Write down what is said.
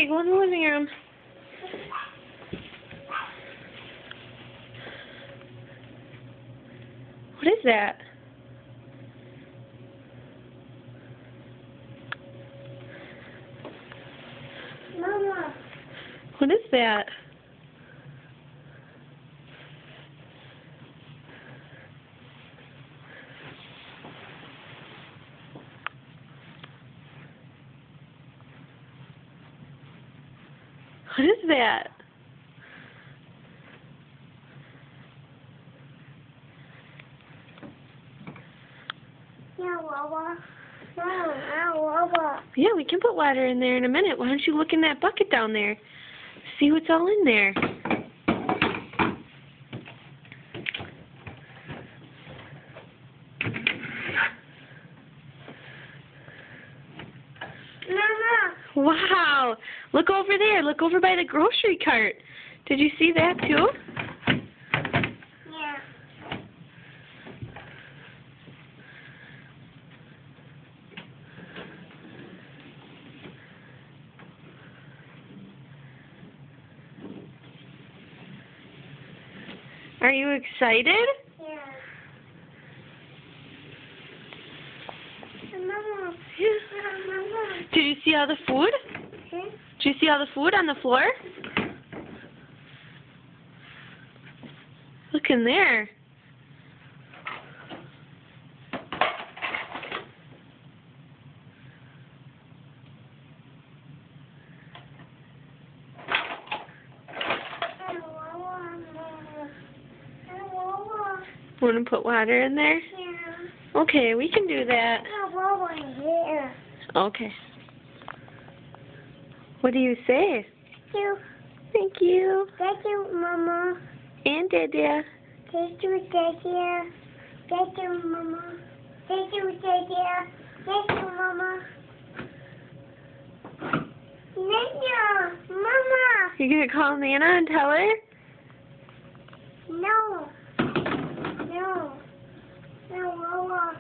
go in the living room. What is that? Mama. What is that? What is that? Yeah, Wawa. Wawa. Yeah, we can put water in there in a minute. Why don't you look in that bucket down there? See what's all in there. Mama. Wow! Look over there. Look over by the grocery cart. Did you see that too? Yeah. Are you excited? Yeah. Mama. Mama. Did you see all the food? Hmm? Did you see all the food on the floor? Look in there. Want to put water in there? Yeah. Okay, we can do that. Wawa here. Okay. What do you say? Thank you. Thank you. Thank you, Mama. And Dada. Thank you, Dada. Thank you, Mama. Thank you, Dada. Thank you, Mama. Nana, Mama. You gonna call Nana and tell her? No. No. No, Wawa.